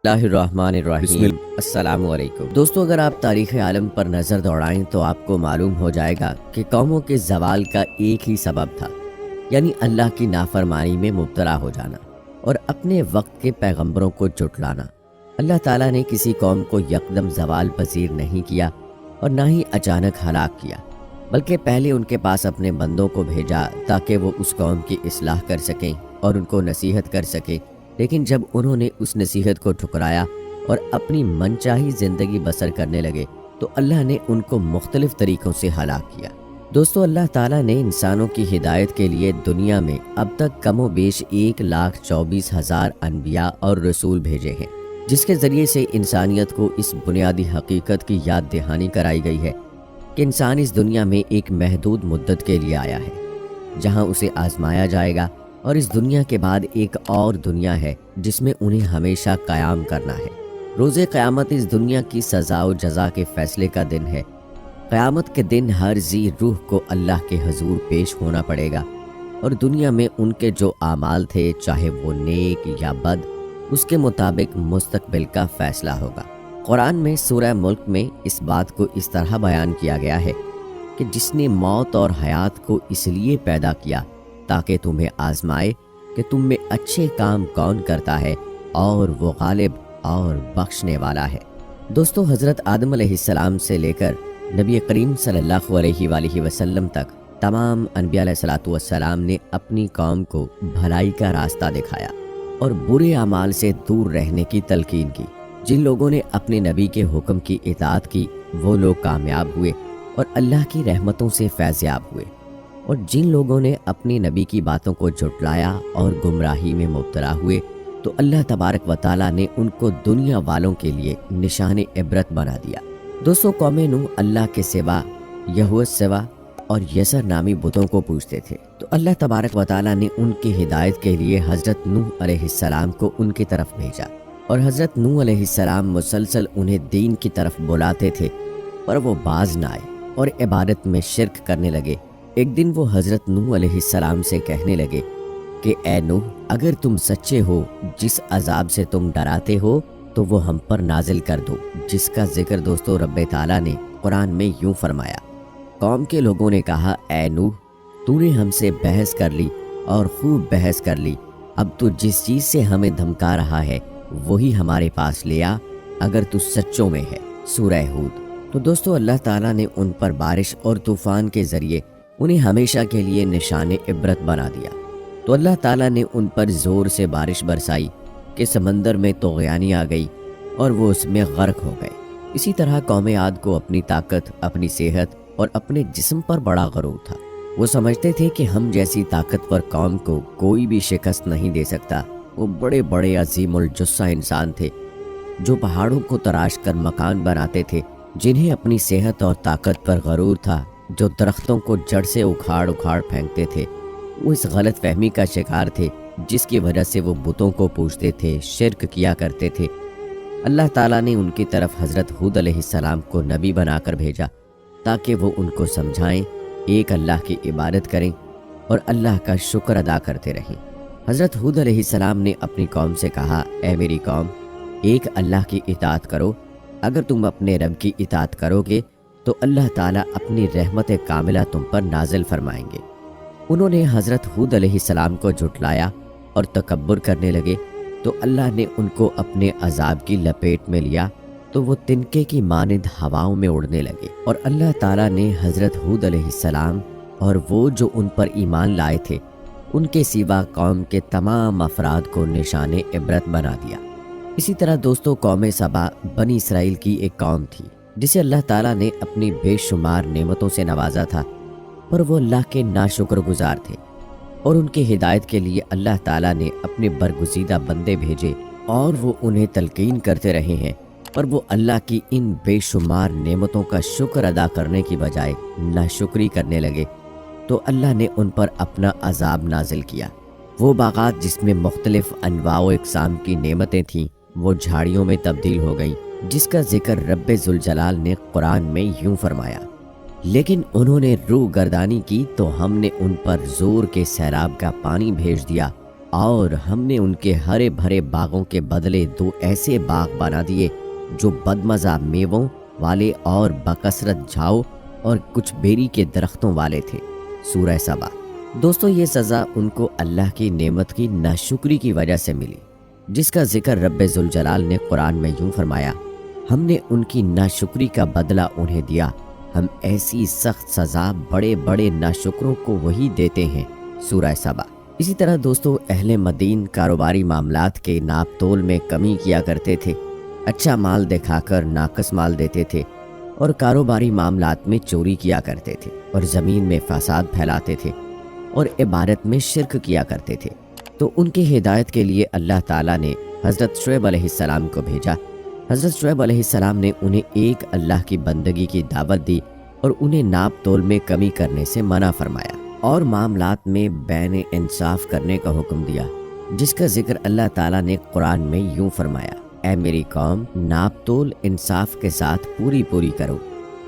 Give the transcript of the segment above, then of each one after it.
اللہ الرحمن الرحیم۔ السلام علیکم دوستو، اگر آپ تاریخ عالم پر نظر دوڑائیں تو آپ کو معلوم ہو جائے گا کہ قوموں کے زوال کا ایک ہی سبب تھا، یعنی اللہ کی نافرمانی میں مبتلا ہو جانا اور اپنے وقت کے پیغمبروں کو جھٹلانا۔ اللہ تعالیٰ نے کسی قوم کو یکدم زوال پذیر نہیں کیا اور نہ ہی اچانک ہلاک کیا، بلکہ پہلے ان کے پاس اپنے بندوں کو بھیجا تاکہ وہ اس قوم کی اصلاح کر سکیں اور ان کو نصیحت کر سکیں۔ لیکن جب انہوں نے اس نصیحت کو ٹھکرایا اور اپنی من چاہی زندگی بسر کرنے لگے تو اللہ نے ان کو مختلف طریقوں سے ہلاک کیا۔ دوستو، اللہ تعالیٰ نے انسانوں کی ہدایت کے لیے دنیا میں اب تک کم و بیش 1,24,000 انبیاء اور رسول بھیجے ہیں، جس کے ذریعے سے انسانیت کو اس بنیادی حقیقت کی یاد دہانی کرائی گئی ہے کہ انسان اس دنیا میں ایک محدود مدت کے لیے آیا ہے، جہاں اسے آزمایا جائے گا، اور اس دنیا کے بعد ایک اور دنیا ہے جس میں انہیں ہمیشہ قیام کرنا ہے۔ روز قیامت اس دنیا کی سزا و جزا کے فیصلے کا دن ہے۔ قیامت کے دن ہر ذی روح کو اللہ کے حضور پیش ہونا پڑے گا، اور دنیا میں ان کے جو اعمال تھے، چاہے وہ نیک یا بد، اس کے مطابق مستقبل کا فیصلہ ہوگا۔ قرآن میں سورہ ملک میں اس بات کو اس طرح بیان کیا گیا ہے کہ جس نے موت اور حیات کو اس لیے پیدا کیا تاکہ تمہیں آزمائے کہ تم میں اچھے کام کون کرتا ہے، اور وہ غالب اور بخشنے والا ہے۔ دوستو، حضرت آدم علیہ السلام سے لے کر نبی کریم صلی اللہ علیہ وآلہ وسلم تک تمام انبیاء علیہ السلام نے اپنی قوم کو بھلائی کا راستہ دکھایا اور برے اعمال سے دور رہنے کی تلقین کی۔ جن لوگوں نے اپنے نبی کے حکم کی اطاعت کی وہ لوگ کامیاب ہوئے اور اللہ کی رحمتوں سے فیضیاب ہوئے، اور جن لوگوں نے اپنی نبی کی باتوں کو جھٹلایا اور گمراہی میں مبتلا ہوئے تو اللہ تبارک و تعالیٰ نے ان کو دنیا والوں کے لیے نشان عبرت بنا دیا۔ دوستو، قوم نوح اللہ کے سوا، یہوہ سوا اور یسر نامی بتوں کو پوجتے تھے، تو اللہ تبارک و تعالیٰ نے ان کی ہدایت کے لیے حضرت نوح علیہ السلام کو ان کی طرف بھیجا، اور حضرت نوح علیہ السلام مسلسل انہیں دین کی طرف بلاتے تھے، پر وہ باز نہ آئے اور عبادت میں شرک کرنے لگے۔ ایک دن وہ حضرت نوح علیہ السلام سے کہنے لگے کہ اے نوح، اگر تم سچے ہو، جس عذاب سے تم ڈراتے ہو تو وہ ہم پر نازل کر دو، جس کا ذکر دوستو رب تعالیٰ نے قرآن میں یوں فرمایا۔ قوم کے لوگوں نے کہا، اے نوح، تو نے ہم سے بحث کر لی اور خوب بحث کر لی، اب تو جس چیز سے ہمیں دھمکا رہا ہے وہی ہمارے پاس لے آ، اگر تو سچوں میں ہے۔ سورہ ہود۔ تو دوستو، اللہ تعالیٰ نے ان پر بارش اور طوفان کے ذریعے انہیں ہمیشہ کے لیے نشان عبرت بنا دیا۔ تو اللہ تعالیٰ نے ان پر زور سے بارش برسائی کہ سمندر میں طغیانی آ گئی اور وہ اس میں غرق ہو گئے۔ اسی طرح قوم عاد کو اپنی طاقت، اپنی صحت اور اپنے جسم پر بڑا غرور تھا۔ وہ سمجھتے تھے کہ ہم جیسی طاقتور قوم کو کوئی بھی شکست نہیں دے سکتا۔ وہ بڑے بڑے عظیم الجثہ انسان تھے جو پہاڑوں کو تراش کر مکان بناتے تھے، جنہیں اپنی صحت اور طاقت پر غرور تھا، جو درختوں کو جڑ سے اکھاڑ اکھاڑ پھینکتے تھے۔ وہ اس غلط فہمی کا شکار تھے جس کی وجہ سے وہ بتوں کو پوجتے تھے، شرک کیا کرتے تھے۔ اللہ تعالیٰ نے ان کی طرف حضرت ہود علیہ السلام کو نبی بنا کر بھیجا تاکہ وہ ان کو سمجھائیں، ایک اللہ کی عبادت کریں اور اللہ کا شکر ادا کرتے رہیں۔ حضرت ہود علیہ السلام نے اپنی قوم سے کہا، اے میری قوم، ایک اللہ کی اطاعت کرو۔ اگر تم اپنے رب کی اطاعت کرو گے تو اللہ تعالیٰ اپنی رحمت کاملہ تم پر نازل فرمائیں گے۔ انہوں نے حضرت ہود علیہ السلام کو جھٹلایا اور تکبر کرنے لگے تو اللہ نے ان کو اپنے عذاب کی لپیٹ میں لیا، تو وہ تنکے کی مانند ہواؤں میں اڑنے لگے، اور اللہ تعالیٰ نے حضرت ہود علیہ السلام اور وہ جو ان پر ایمان لائے تھے ان کے سوا قوم کے تمام افراد کو نشان عبرت بنا دیا۔ اسی طرح دوستو، قوم سبا بنی اسرائیل کی ایک قوم تھی جسے اللہ تعالیٰ نے اپنی بے شمار نعمتوں سے نوازا تھا، پر وہ اللہ کے ناشکر گزار تھے، اور ان کی ہدایت کے لیے اللہ تعالیٰ نے اپنے برگزیدہ بندے بھیجے، اور وہ انہیں تلقین کرتے رہے ہیں، پر وہ اللہ کی ان بے شمار نعمتوں کا شکر ادا کرنے کی بجائے ناشکری کرنے لگے، تو اللہ نے ان پر اپنا عذاب نازل کیا۔ وہ باغات جس میں مختلف انواع و اقسام کی نعمتیں تھیں وہ جھاڑیوں میں تبدیل ہو گئیں، جس کا ذکر رب ذوالجلال نے قرآن میں یوں فرمایا، لیکن انہوں نے روح گردانی کی تو ہم نے ان پر زور کے سیلاب کا پانی بھیج دیا، اور ہم نے ان کے ہرے بھرے باغوں کے بدلے 2 ایسے باغ بنا دیے جو بدمزہ میووں والے اور بکثرت جھاؤ اور کچھ بیری کے درختوں والے تھے۔ سورہ سبا۔ دوستو، یہ سزا ان کو اللہ کی نعمت کی ناشکری کی وجہ سے ملی، جس کا ذکر رب ذوالجلال نے قرآن میں یوں فرمایا: ہم نے ان کی ناشکری کا بدلہ انہیں دیا، ہم ایسی سخت سزا بڑے بڑے ناشکروں کو وہی دیتے ہیں۔ سورہ سبا۔ اسی طرح دوستو، اہل مدین کاروباری معاملات کے ناپ تول میں کمی کیا کرتے تھے، اچھا مال دکھا کر ناقص مال دیتے تھے، اور کاروباری معاملات میں چوری کیا کرتے تھے، اور زمین میں فساد پھیلاتے تھے، اور عبادت میں شرک کیا کرتے تھے۔ تو ان کی ہدایت کے لیے اللہ تعالیٰ نے حضرت شعیب علیہ السلام کو بھیجا۔ حضرت شعیب علیہ السلام نے انہیں ایک اللہ کی بندگی کی دعوت دی اور انہیں ناپ تول میں کمی کرنے سے منع فرمایا، اور معاملات میں بین انصاف کرنے کا حکم دیا، جس کا ذکر اللہ تعالیٰ نے قرآن میں یوں فرمایا: اے میری قوم، ناپ تول انصاف کے ساتھ پوری کرو،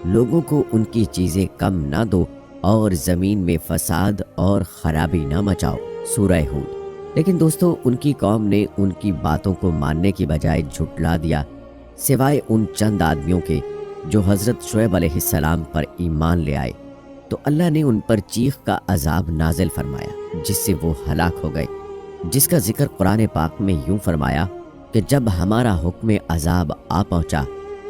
لوگوں کو ان کی چیزیں کم نہ دو، اور زمین میں فساد اور خرابی نہ مچاؤ۔ سورہ ہود۔ لیکن دوستو، ان کی قوم نے ان کی باتوں کو ماننے کی بجائے جھٹلا دیا، سوائے ان چند آدمیوں کے جو حضرت شعیب علیہ السلام پر ایمان لے آئے۔ تو اللہ نے ان پر چیخ کا عذاب نازل فرمایا، جس سے وہ ہلاک ہو گئے، جس کا ذکر قرآن پاک میں یوں فرمایا کہ جب ہمارا حکم عذاب آ پہنچا،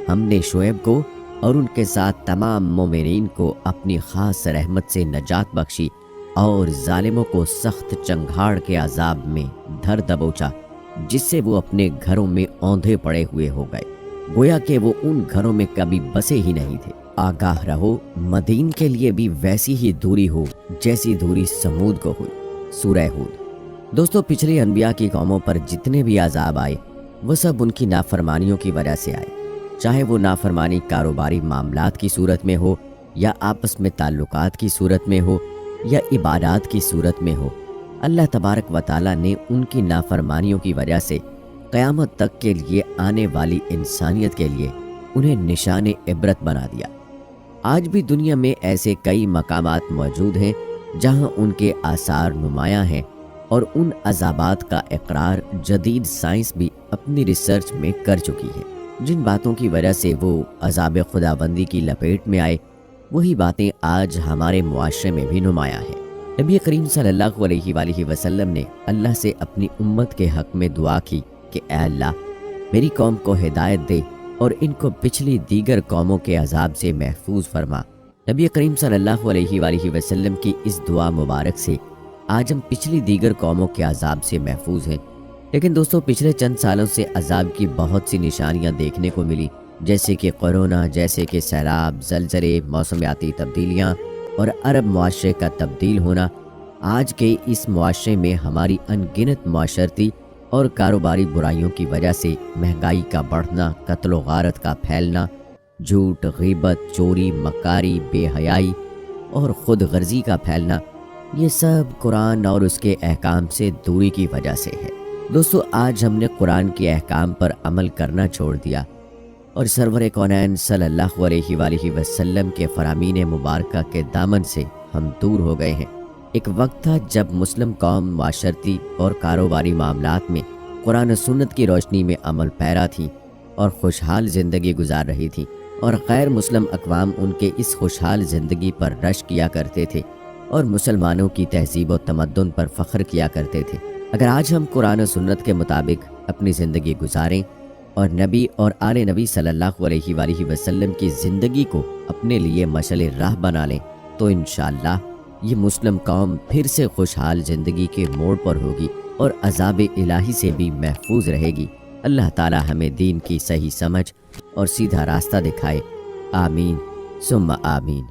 ہم نے شعیب کو اور ان کے ساتھ تمام مومنین کو اپنی خاص رحمت سے نجات بخشی، اور ظالموں کو سخت چنگھاڑ کے عذاب میں دھر دبوچا، جس سے وہ اپنے گھروں میں اوندھے پڑے ہوئے ہو گئے، گویا کہ وہ ان گھروں میں کبھی بسے ہی نہیں تھے۔ آگاہ رہو، مدین کے لیے بھی ویسی ہی دوری ہو جیسی دوری سمود کو ہوئی۔ سورہ ہود۔ دوستو، پچھلی انبیاء کی قوموں پر جتنے بھی عذاب آئے، وہ سب ان کی نافرمانیوں کی وجہ سے آئے، چاہے وہ نافرمانی کاروباری معاملات کی صورت میں ہو، یا آپس میں تعلقات کی صورت میں ہو، یا عبادات کی صورت میں ہو۔ اللہ تبارک و تعالیٰ نے ان کی نافرمانیوں کی وجہ سے قیامت تک کے لیے آنے والی انسانیت کے لیے انہیں نشان عبرت بنا دیا۔ آج بھی دنیا میں ایسے کئی مقامات موجود ہیں جہاں ان کے آثار نمایاں ہیں، اور ان عذابات کا اقرار جدید سائنس بھی اپنی ریسرچ میں کر چکی ہے۔ جن باتوں کی وجہ سے وہ عذاب خداوندی کی لپیٹ میں آئے، وہی باتیں آج ہمارے معاشرے میں بھی نمایاں ہیں۔ نبی کریم صلی اللہ علیہ وآلہ وسلم نے اللہ سے اپنی امت کے حق میں دعا کی کہ اے اللہ، میری قوم کو ہدایت دے اور ان کو پچھلی دیگر قوموں کے عذاب سے محفوظ فرما۔ نبی کریم صلی اللہ علیہ وآلہ وسلم کی اس دعا مبارک سے آج ہم پچھلی دیگر قوموں کے عذاب سے محفوظ ہیں۔ لیکن دوستو، پچھلے چند سالوں سے عذاب کی بہت سی نشانیاں دیکھنے کو ملی، جیسے کہ کورونا، جیسے کہ سیلاب، زلزلے، موسمیاتی تبدیلیاں اور عرب معاشرے کا تبدیل ہونا۔ آج کے اس معاشرے میں ہماری ان گنت معاشرتی اور کاروباری برائیوں کی وجہ سے مہنگائی کا بڑھنا، قتل و غارت کا پھیلنا، جھوٹ، غیبت، چوری، مکاری، بے حیائی اور خود غرضی کا پھیلنا، یہ سب قرآن اور اس کے احکام سے دوری کی وجہ سے ہے۔ دوستو، آج ہم نے قرآن کے احکام پر عمل کرنا چھوڑ دیا، اور سرور کونین صلی اللہ علیہ وآلہ وسلم کے فرامین مبارکہ کے دامن سے ہم دور ہو گئے ہیں۔ ایک وقت تھا جب مسلم قوم معاشرتی اور کاروباری معاملات میں قرآن و سنت کی روشنی میں عمل پیرا تھی اور خوشحال زندگی گزار رہی تھی، اور غیر مسلم اقوام ان کے اس خوشحال زندگی پر رشک کیا کرتے تھے اور مسلمانوں کی تہذیب و تمدن پر فخر کیا کرتے تھے۔ اگر آج ہم قرآن و سنت کے مطابق اپنی زندگی گزاریں اور نبی اور آل نبی صلی اللہ علیہ وآلہ وسلم کی زندگی کو اپنے لیے مشعل راہ بنا لیں، تو انشاءاللہ یہ مسلم قوم پھر سے خوشحال زندگی کے موڑ پر ہوگی اور عذاب الہی سے بھی محفوظ رہے گی۔ اللہ تعالی ہمیں دین کی صحیح سمجھ اور سیدھا راستہ دکھائے۔ آمین ثم آمین۔